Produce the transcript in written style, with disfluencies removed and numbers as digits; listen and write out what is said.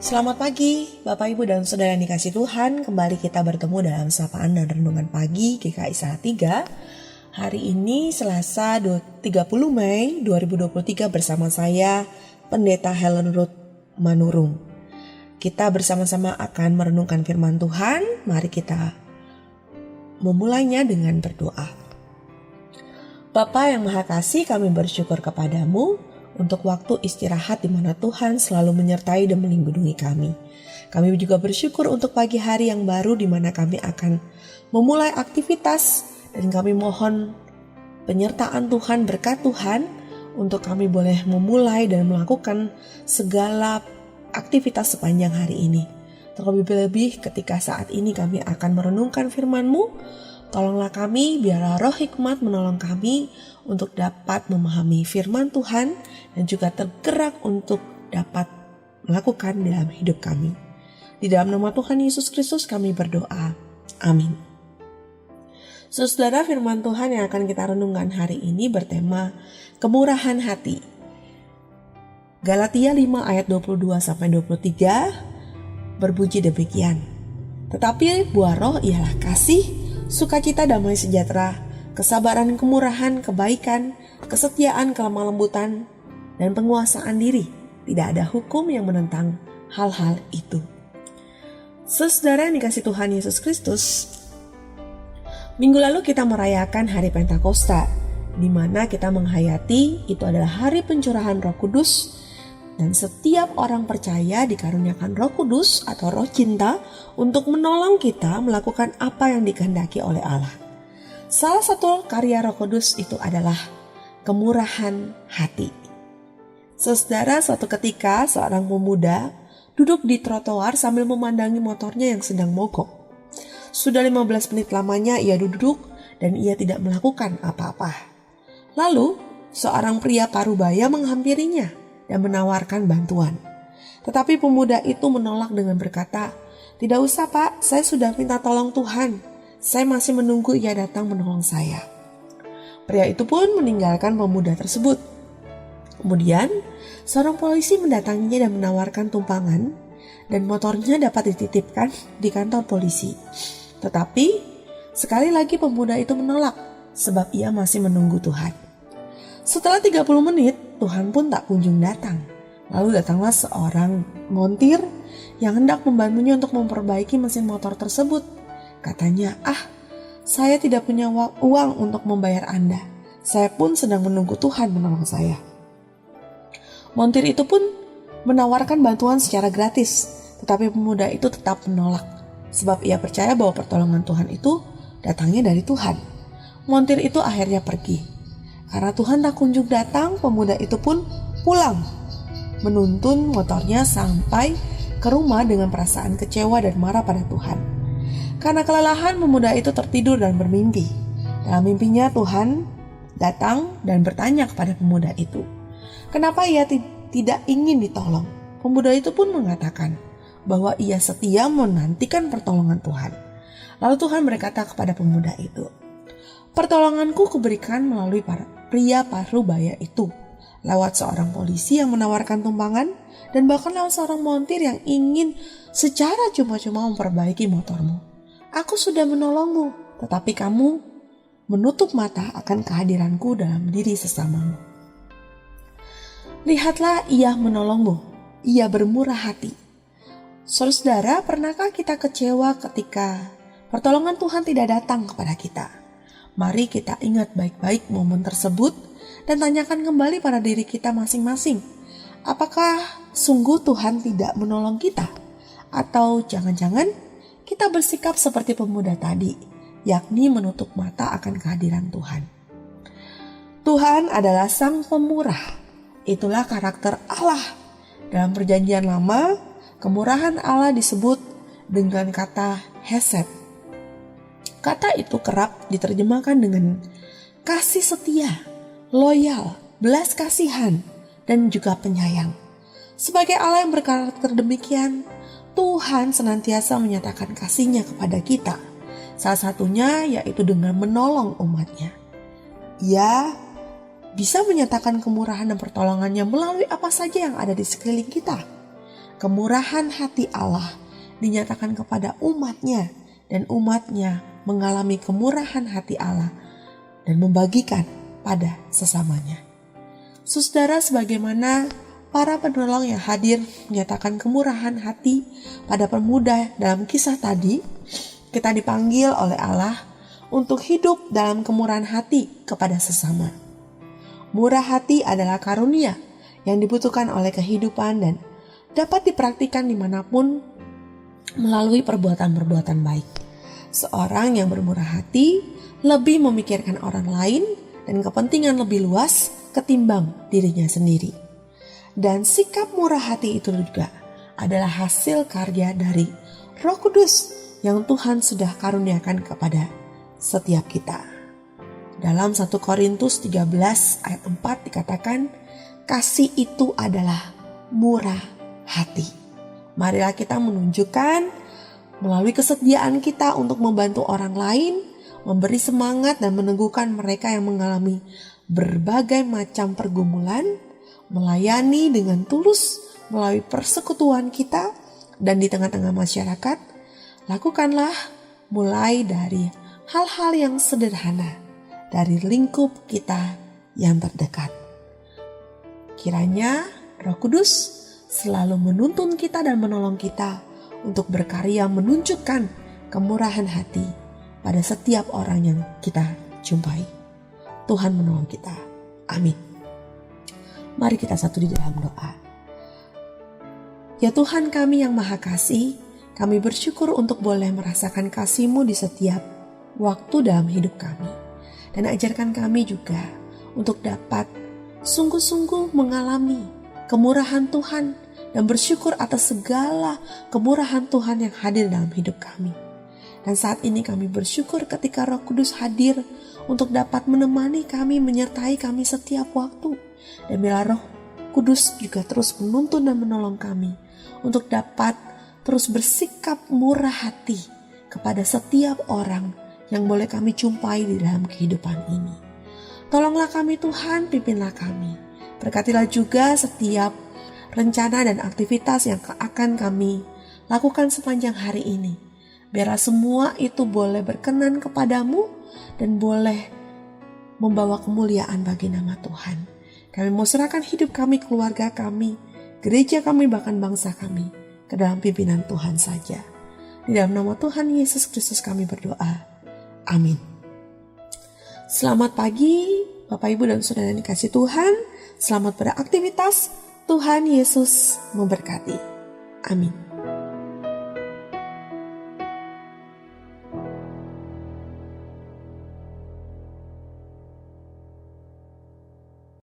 Selamat pagi, Bapak Ibu dan Saudara yang dikasih Tuhan. Kembali kita bertemu dalam sapaan dan renungan pagi GKI Salatiga. Hari ini Selasa 30 Mei 2023 bersama saya Pendeta Helen Ruth Manurung. Kita bersama-sama akan merenungkan firman Tuhan. Mari kita memulainya dengan berdoa. Bapa yang Maha Kasih, kami bersyukur kepadamu untuk waktu istirahat di mana Tuhan selalu menyertai dan melindungi kami. Kami juga bersyukur untuk pagi hari yang baru di mana kami akan memulai aktivitas, dan kami mohon penyertaan Tuhan, berkat Tuhan untuk kami boleh memulai dan melakukan segala aktivitas sepanjang hari ini. Terlebih-lebih ketika saat ini kami akan merenungkan firman-Mu, tolonglah kami, biarlah roh hikmat menolong kami untuk dapat memahami firman Tuhan dan juga tergerak untuk dapat melakukan dalam hidup kami. Di dalam nama Tuhan Yesus Kristus kami berdoa. Amin. Saudara, firman Tuhan yang akan kita renungkan hari ini bertema kemurahan hati. Galatia 5 ayat 22-23 berbunyi demikian. Tetapi buah roh ialah kasih, sukacita, damai sejahtera, kesabaran, kemurahan, kebaikan, kesetiaan, kelemah lembutan, dan penguasaan diri. Tidak ada hukum yang menentang hal-hal itu. Saudara yang dikasih Tuhan Yesus Kristus, minggu lalu kita merayakan hari Pentakosta, di mana kita menghayati itu adalah hari pencurahan Roh Kudus, dan setiap orang percaya dikaruniakan Roh Kudus atau Roh Cinta untuk menolong kita melakukan apa yang dikehendaki oleh Allah. Salah satu karya Roh Kudus itu adalah kemurahan hati. Saudara, suatu ketika seorang pemuda duduk di trotoar sambil memandangi motornya yang sedang mogok. Sudah 15 menit lamanya ia duduk dan ia tidak melakukan apa-apa. Lalu seorang pria parubaya menghampirinya dan menawarkan bantuan. Tetapi pemuda itu menolak dengan berkata, "Tidak usah Pak, saya sudah minta tolong Tuhan. Saya masih menunggu ia datang menolong saya." Pria itu pun meninggalkan pemuda tersebut. Kemudian, seorang polisi mendatanginya dan menawarkan tumpangan dan motornya dapat dititipkan di kantor polisi. Tetapi, sekali lagi pemuda itu menolak sebab ia masih menunggu Tuhan. Setelah 30 menit, Tuhan pun tak kunjung datang. Lalu datanglah seorang montir yang hendak membantunya untuk memperbaiki mesin motor tersebut. Katanya, saya tidak punya uang untuk membayar Anda. Saya pun sedang menunggu Tuhan menolong saya." Montir itu pun menawarkan bantuan secara gratis, tetapi pemuda itu tetap menolak, sebab ia percaya bahwa pertolongan Tuhan itu datangnya dari Tuhan. Montir itu akhirnya pergi. Karena Tuhan tak kunjung datang, pemuda itu pun pulang, menuntun motornya sampai ke rumah dengan perasaan kecewa dan marah pada Tuhan. Karena kelelahan, pemuda itu tertidur dan bermimpi. Dalam mimpinya Tuhan datang dan bertanya kepada pemuda itu, kenapa ia tidak ingin ditolong? Pemuda itu pun mengatakan bahwa ia setia menantikan pertolongan Tuhan. Lalu Tuhan berkata kepada pemuda itu, "Pertolonganku kuberikan melalui pria parubaya itu, lewat seorang polisi yang menawarkan tumpangan, dan bahkan lewat seorang montir yang ingin secara cuma-cuma memperbaiki motormu. Aku sudah menolongmu, tetapi kamu menutup mata akan kehadiranku dalam diri sesamamu. Lihatlah, ia menolongmu, ia bermurah hati." Saudara, pernahkah kita kecewa ketika pertolongan Tuhan tidak datang kepada kita? Mari kita ingat baik-baik momen tersebut dan tanyakan kembali pada diri kita masing-masing. Apakah sungguh Tuhan tidak menolong kita? Atau jangan-jangan kita bersikap seperti pemuda tadi, yakni menutup mata akan kehadiran Tuhan. Tuhan adalah Sang Pemurah. Itulah karakter Allah. Dalam Perjanjian Lama, kemurahan Allah disebut dengan kata hesed. Kata itu kerap diterjemahkan dengan kasih setia, loyal, belas kasihan, dan juga penyayang. Sebagai Allah yang berkarakter demikian, Tuhan senantiasa menyatakan kasih-Nya kepada kita. Salah satunya yaitu dengan menolong umat-Nya. Ia bisa menyatakan kemurahan dan pertolongannya melalui apa saja yang ada di sekeliling kita. kemurahan hati Allah dinyatakan kepada umatnya, dan umatnya mengalami kemurahan hati Allah dan membagikan pada sesamanya. Saudara, sebagaimana para penolong yang hadir menyatakan kemurahan hati pada pemuda dalam kisah tadi, kita dipanggil oleh Allah untuk hidup dalam kemurahan hati kepada sesama. Murah hati adalah karunia yang dibutuhkan oleh kehidupan dan dapat dipraktikkan dimanapun melalui perbuatan-perbuatan baik. Seorang yang bermurah hati lebih memikirkan orang lain dan kepentingan lebih luas ketimbang dirinya sendiri. Dan sikap murah hati itu juga adalah hasil karya dari Roh Kudus yang Tuhan sudah karuniakan kepada setiap kita. Dalam 1 Korintus 13 ayat 4 dikatakan, kasih itu adalah murah hati. Marilah kita menunjukkan melalui kesetiaan kita untuk membantu orang lain, memberi semangat dan meneguhkan mereka yang mengalami berbagai macam pergumulan, melayani dengan tulus melalui persekutuan kita dan di tengah-tengah masyarakat. Lakukanlah mulai dari hal-hal yang sederhana dari lingkup kita yang terdekat. Kiranya Roh Kudus selalu menuntun kita dan menolong kita untuk berkarya menunjukkan kemurahan hati pada setiap orang yang kita jumpai. Tuhan menolong kita. Amin. Mari kita satu di dalam doa. Ya Tuhan kami yang Maha Kasih, kami bersyukur untuk boleh merasakan kasih-Mu di setiap waktu dalam hidup kami. Dan ajarkan kami juga untuk dapat sungguh-sungguh mengalami kemurahan Tuhan dan bersyukur atas segala kemurahan Tuhan yang hadir dalam hidup kami. Dan saat ini kami bersyukur ketika Roh Kudus hadir untuk dapat menemani kami, menyertai kami setiap waktu. Dan bila Roh Kudus juga terus menuntun dan menolong kami untuk dapat terus bersikap murah hati kepada setiap orang yang boleh kami jumpai di dalam kehidupan ini. Tolonglah kami Tuhan, pimpinlah kami. Berkatilah juga setiap rencana dan aktivitas yang akan kami lakukan sepanjang hari ini. Biarlah semua itu boleh berkenan kepadamu dan boleh membawa kemuliaan bagi nama Tuhan. Kami mau serahkan hidup kami, keluarga kami, gereja kami, bahkan bangsa kami ke dalam pimpinan Tuhan saja. Di dalam nama Tuhan Yesus Kristus kami berdoa. Amin. Selamat pagi Bapak Ibu dan Saudara yang dikasihi Tuhan. Selamat beraktivitas. Tuhan Yesus memberkati. Amin.